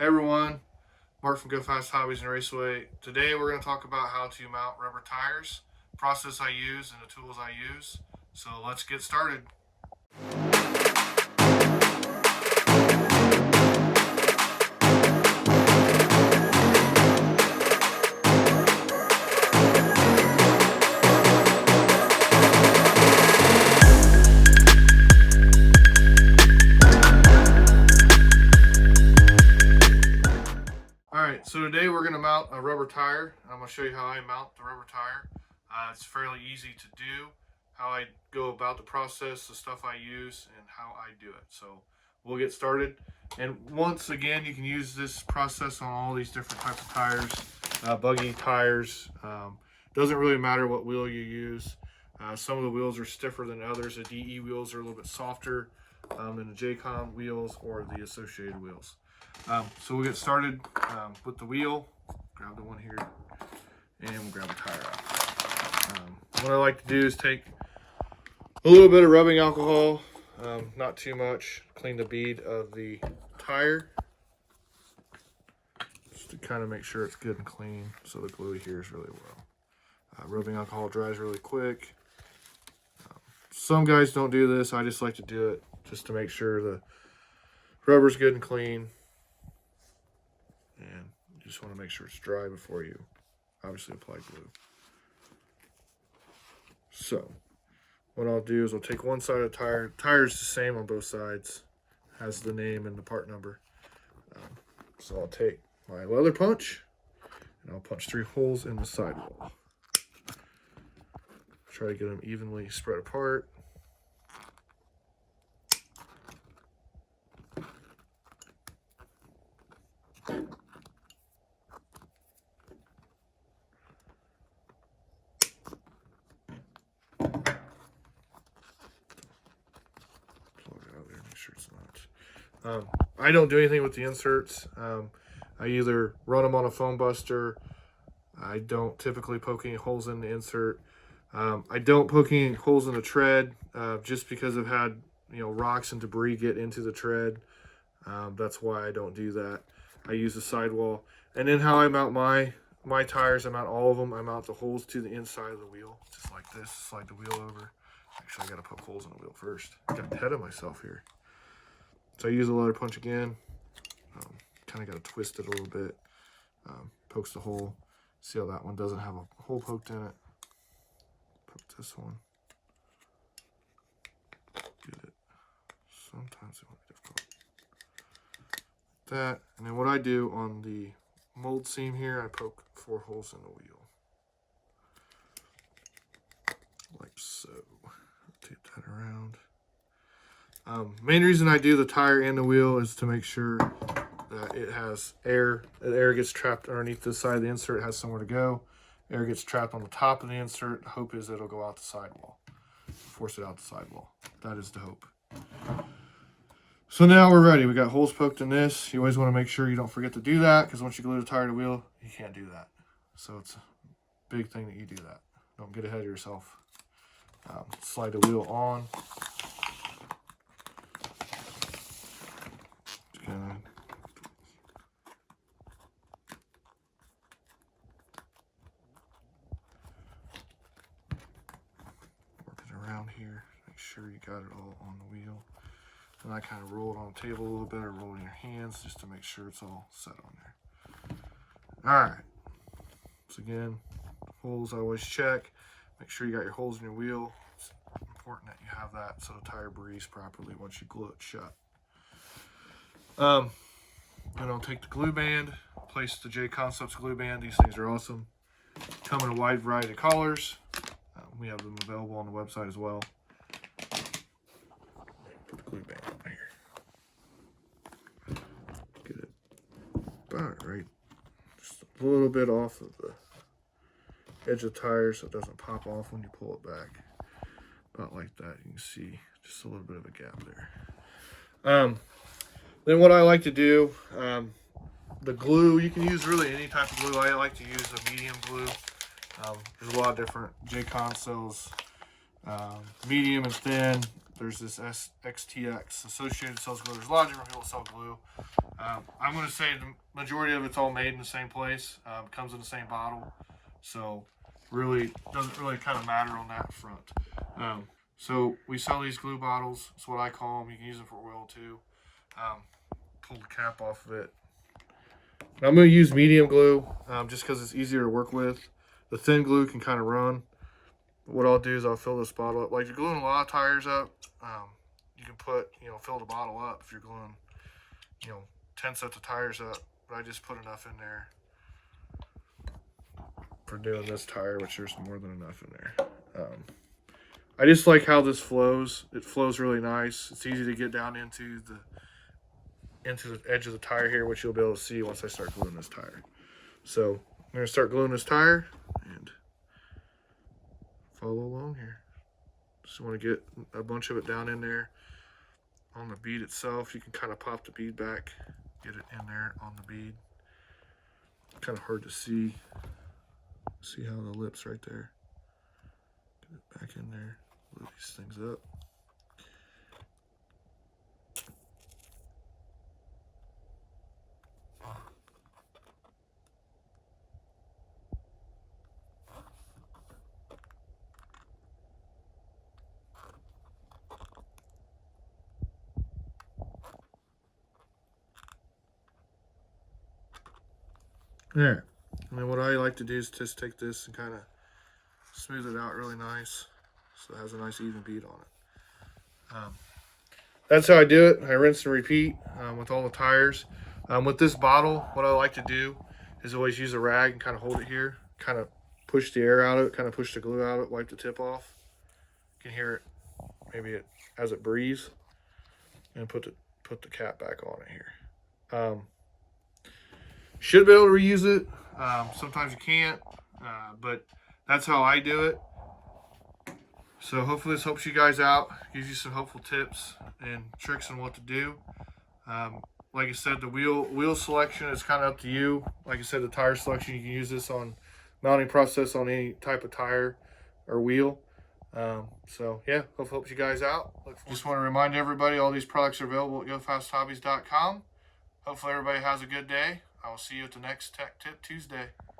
Hey everyone, Mark from Go Fast Hobbies and Raceway. Today we're going to talk about how to mount rubber tires, process I use, and the tools I use. So let's get started. Alright, so today we're going to mount a rubber tire. I'm going to show you how I mount the rubber tire. It's fairly easy to do, how I go about the process, the stuff I use, and how I do it. So we'll get started. And once again, you can use this process on all these different types of tires, buggy tires. Doesn't really matter what wheel you use. Some of the wheels are stiffer than others. The DE wheels are a little bit softer than the JCOM wheels or the associated wheels. So we'll get started with the wheel. Grab the one here, and we'll grab the tire out. What I like to do is take a little bit of rubbing alcohol, not too much, clean the bead of the tire, just to kind of make sure it's good and clean so the glue adheres really well. Rubbing alcohol dries really quick. Some guys don't do this. I just like to do it just to make sure the rubber's good and clean. And you just want to make sure it's dry before you obviously apply glue. So what I'll do is I'll take one side of the tire. The tire is the same on both sides, has the name and the part number. So I'll take my leather punch and I'll punch 3 holes in the sidewall. Try to get them evenly spread apart. I don't do anything with the inserts. I either run them on a foam buster. I don't typically poke any holes in the insert. I don't poke any holes in the tread just because I've had rocks and debris get into the tread. That's why I don't do that. I use the sidewall. And then how I mount my tires, I mount all of them. I mount the holes to the inside of the wheel, just like this. Slide the wheel over. Actually, I got to poke holes in the wheel first. I got ahead of myself here. So I use a leather punch again. Kind of got to twist it a little bit. Pokes the hole. See how that one doesn't have a hole poked in it. Poke this one. Get it. Sometimes it won't be difficult. That. And then what I do on the mold seam here, I poke 4 holes in the wheel. Like so. Rotate that around. Main reason I do the tire and the wheel is to make sure that it has air. The air gets trapped underneath the side of the insert. It has somewhere to go. Air gets trapped on the top of the insert. The hope is it'll go out the sidewall. Force it out the sidewall. That is the hope. So now we're ready. We got holes poked in this. You always want to make sure you don't forget to do that, because once you glue the tire to the wheel, you can't do that. So it's a big thing that you do that. Don't get ahead of yourself. Slide the wheel on. Work it around here. Make sure you got it all on the wheel. And I kind of roll it on the table a little bit, or roll it in your hands just to make sure it's all set on there. Alright. So again, holes I always check. Make sure you got your holes in your wheel. It's important that you have that so the tire breathes properly once you glue it shut. Then I'll take the glue band, place the J Concepts glue band. These things are awesome. Come in a wide variety of colors. We have them available on the website as well. Put the glue band on here. Get it about right, just a little bit off of the edge of the tire so it doesn't pop off when you pull it back. About like that. You can see just a little bit of a gap there. Then what I like to do, the glue, you can use really any type of glue. I like to use a medium glue. There's a lot of different JCon sells medium and thin. there's this XTX, Associated Sells Glue. There's a lot of different people that sell glue. I'm going to say the majority of it's all made in the same place. Comes in the same bottle. So really doesn't really kind of matter on that front. So we sell these glue bottles. That's what I call them. You can use them for oil too. Pull the cap off of it. And I'm going to use medium glue just because it's easier to work with. The thin glue can kind of run. But what I'll do is I'll fill this bottle up. Like if you're gluing a lot of tires up, you can put, fill the bottle up if you're gluing, 10 sets of tires up. But I just put enough in there for doing this tire, which there's more than enough in there. I just like how this flows. It flows really nice. It's easy to get down into the edge of the tire here, which you'll be able to see once I start gluing this tire. So I'm going to start gluing this tire and follow along here. Just want to get a bunch of it down in there on the bead itself. You can kind of pop the bead back, get it in there on the bead. Kind of hard to see. See how the lip's right there. Get it back in there. Glue these things up. There. And then what I like to do is just take this and kind of smooth it out really nice so it has a nice even bead on it. That's how I do it. I rinse and repeat with all the tires. With this bottle, what I like to do is always use a rag and kind of hold it here, kind of push the air out of it, kind of push the glue out of it, wipe the tip off. You can hear it, maybe as it breathes, and put the cap back on it here. Should be able to reuse it. Sometimes you can't, but that's how I do it. So hopefully this helps you guys out, gives you some helpful tips and tricks on what to do. Like I said, the wheel selection is kind of up to you. Like I said, the tire selection, you can use this on mounting process on any type of tire or wheel. So yeah, hope it helps you guys out. Just want to remind everybody, all these products are available at GoFastHobbies.com. Hopefully everybody has a good day. I will see you at the next Tech Tip Tuesday.